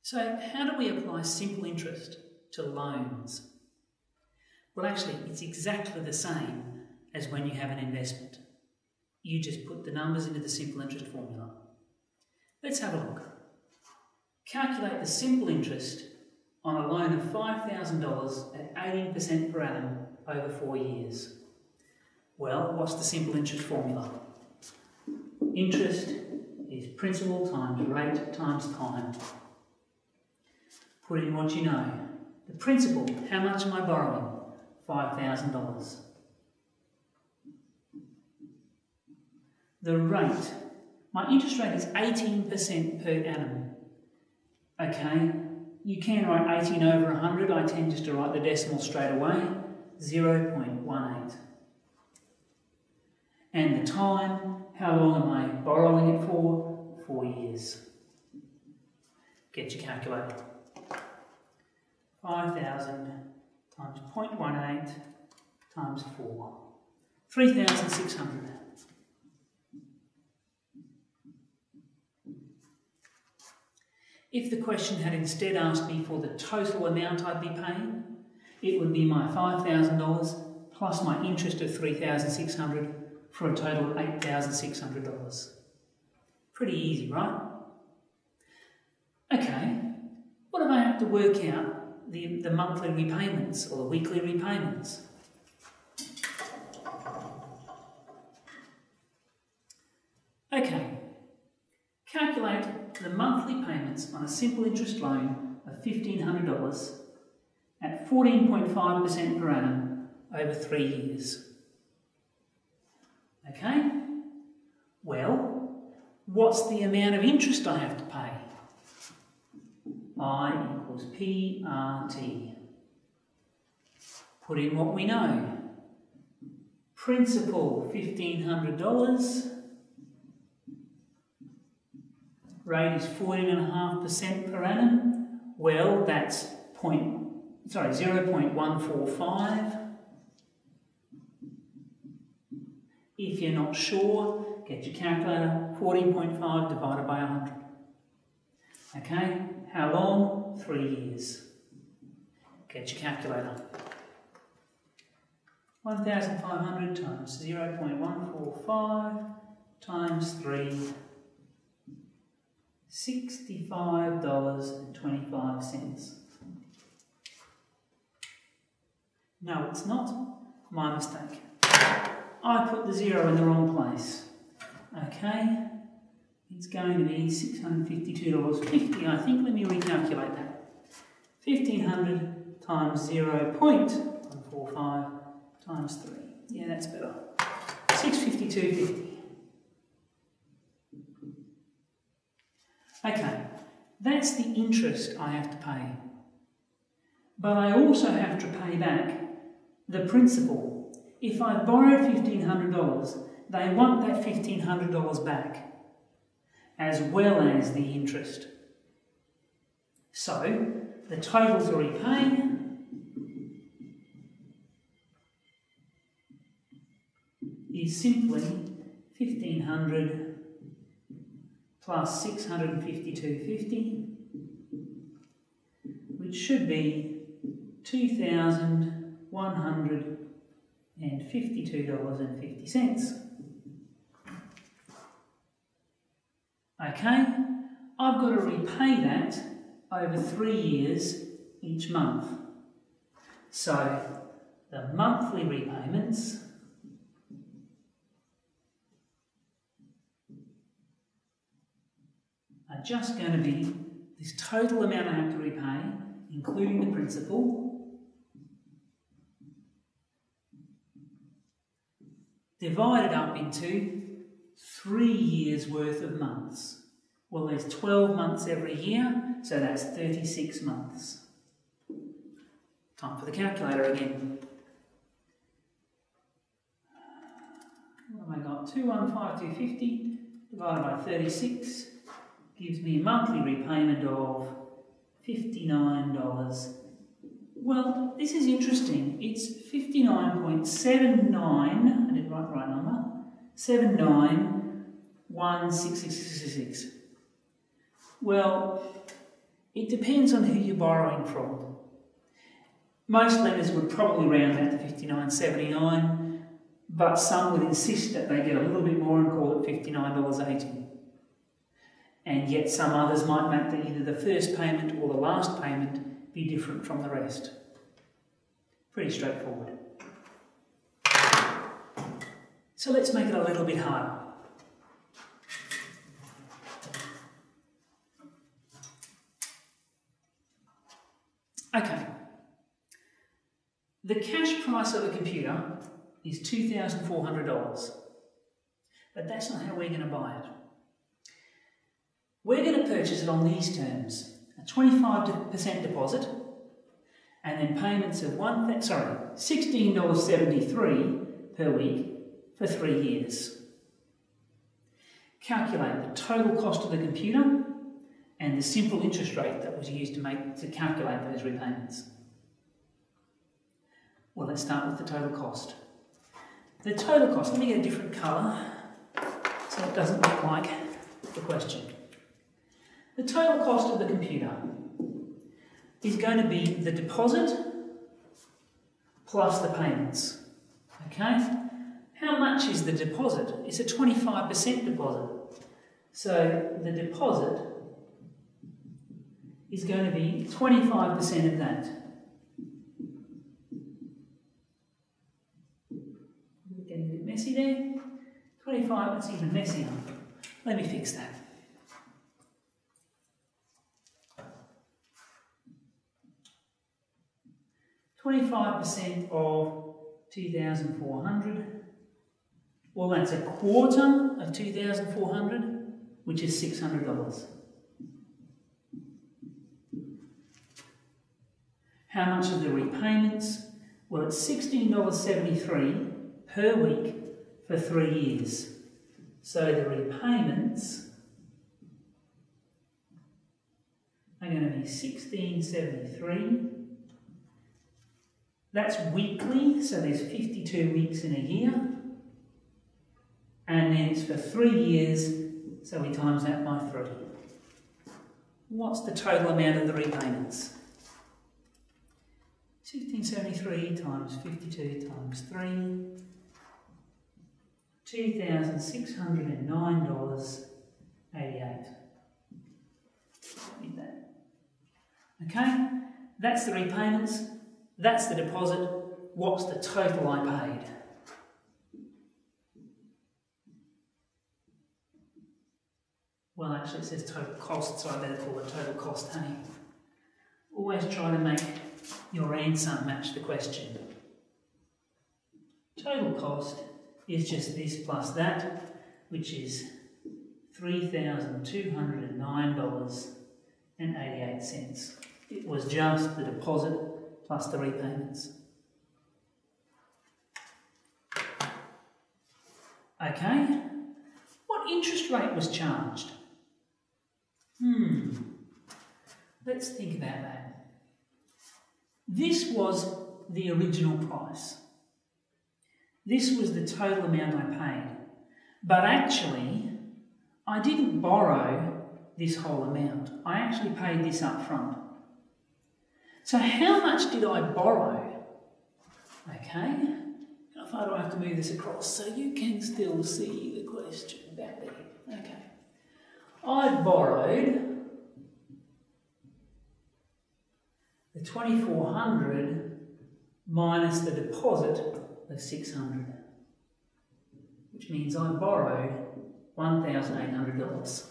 So how do we apply simple interest to loans? Well, actually, it's exactly the same as when you have an investment. You just put the numbers into the simple interest formula. Let's have a look. Calculate the simple interest on a loan of $5,000 at 18% per annum over 4 years. Well, what's the simple interest formula? Interest is principal times rate times time. Put in what you know. The principal, how much am I borrowing? $5,000. The rate, my interest rate is 18% per annum. Okay, you can write 18 over 100, I tend just to write the decimal straight away, 0.18. And the time, how long am I borrowing it for? 4 years. Get your calculator. 5,000 times 0.18 times 4. 3,600. If the question had instead asked me for the total amount I'd be paying, it would be my $5,000 plus my interest of $3,600 for a total of $8,600. Pretty easy, right? Okay, what if I have to work out the monthly repayments or the weekly repayments? Okay, calculate the monthly payments on a simple interest loan of $1,500 at 14.5% per annum over 3 years. Okay, well, what's the amount of interest I have to pay? I equals PRT. Put in what we know. Principal, $1,500. Rate is 14.5% per annum. Well, that's 0.145. If you're not sure, get your calculator. 14.5 divided by 100. Okay, how long? 3 years. Get your calculator. 1,500 times 0.145 times 3. $65.25. No, it's not. My mistake. I put the 0 in the wrong place. Okay, it's going to be $652.50, I think. Let me recalculate that. 1,500 times 0.145 times 3. Yeah, that's better. $652.50. Okay, that's the interest I have to pay. But I also have to pay back the principal. If I borrowed $1,500, they want that $1,500 back, as well as the interest. So, the total to repay is simply $1,500 plus $652.50, which should be $2,152.50. Okay, I've got to repay that over 3 years each month. So the monthly repayments are just going to be this total amount I have to repay, including the principal, divided up into 3 years worth of months. Well, there's 12 months every year, so that's 36 months. Time for the calculator again. What have I got? 215,250 divided by 36 gives me a monthly repayment of $59. Well, this is interesting. It's 59.79, I didn't write the right number, 79,16666. Well, It depends on who you're borrowing from. Most lenders would probably round that to $59.79, but some would insist that they get a little bit more and call it $59.80. And yet some others might make that either the first payment or the last payment be different from the rest. Pretty straightforward. So let's make it a little bit harder. Okay. The cash price of a computer is $2,400, but that's not how we're going to buy it. We're going to purchase it on these terms: a 25% deposit, and then payments of $16.73 per week for 3 years. Calculate the total cost of the computer and the simple interest rate that was used to calculate those repayments. Well, let's start with the total cost. The total cost, let me get a different colour so it doesn't look like the question. The total cost of the computer is going to be the deposit plus the payments. Okay? How much is the deposit? It's a 25% deposit. So the deposit is going to be 25% of that. Getting a bit messy there. 25, it's even messier. Let me fix that. $25% of 2,400. Well, that's a quarter of 2,400, which is $600. How much are the repayments? Well, it's $16.73 per week for 3 years. So the repayments are going to be $16.73. That's weekly, so there's 52 weeks in a year. And then it's for 3 years, so we times that by 3. What's the total amount of the repayments? 1673 times 52 times 3, $2,609.88. Need that. Okay, that's the repayments, that's the deposit. What's the total I paid? Well, actually it says total cost, so I better call it total cost, honey. Always try to make your answer match the question. Total cost is just this plus that, which is $3,209.88. It was just the deposit plus the repayments. Okay, what interest rate was charged? Let's think about that. This was the original price. This was the total amount I paid. But actually, I didn't borrow this whole amount. I actually paid this up front. So how much did I borrow? Okay, how far do I have to move this across so you can still see the question back there? Okay, I borrowed the 2,400 minus the deposit of 600, which means I borrowed $1,800.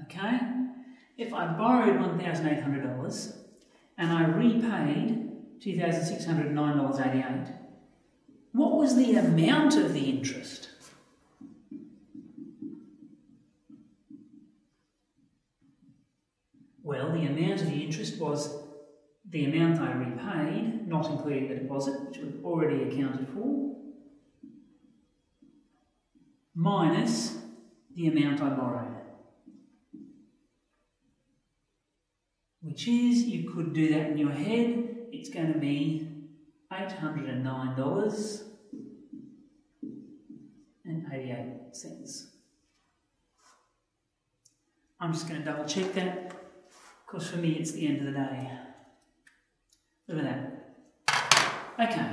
Okay, if I borrowed $1,800 and I repaid $2,609.88, what was the amount of the interest? Well, the amount of the interest was the amount I repaid, not including the deposit, which was already accounted for, minus the amount I borrowed. Which is, you could do that in your head, it's going to be $809.88. I'm just going to double check that, because for me it's the end of the day. Look at that. Okay,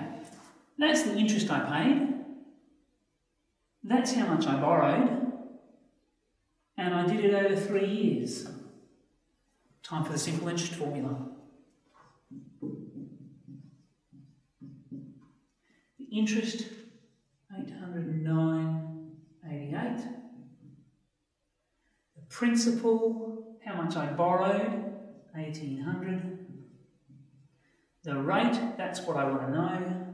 that's the interest I paid. That's how much I borrowed. And I did it over 3 years. Time for the simple interest formula. The interest, 809.88. The principal, how much I borrowed, 1,800. The rate, that's what I want to know.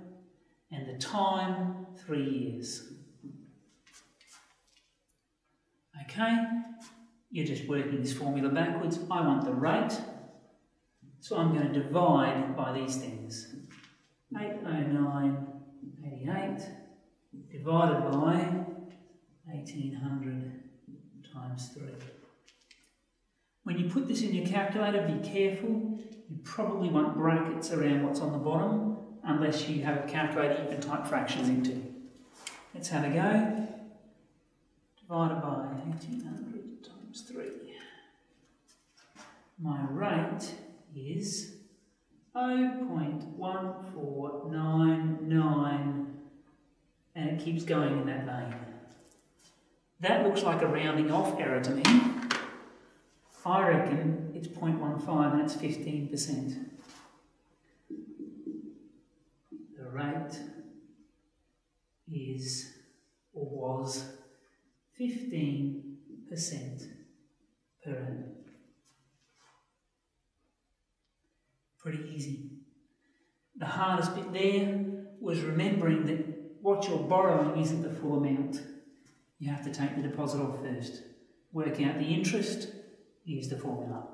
And the time, 3 years. Okay, you're just working this formula backwards. I want the rate, so I'm going to divide by these things. 809.88 divided by 1,800 times 3. When you put this in your calculator, be careful. You probably want brackets around what's on the bottom, unless you have a calculator you can type fractions into. Let's have a go. Divided by 1,800 times 3. My rate is 0.1499, and it keeps going in that vein. That looks like a rounding off error to me. I reckon it's 0.15 and it's 15%. The rate is, or was, 15% per annum. Pretty easy. The hardest bit there was remembering that what you're borrowing isn't the full amount. You have to take the deposit off first. Work out the interest, use the formula.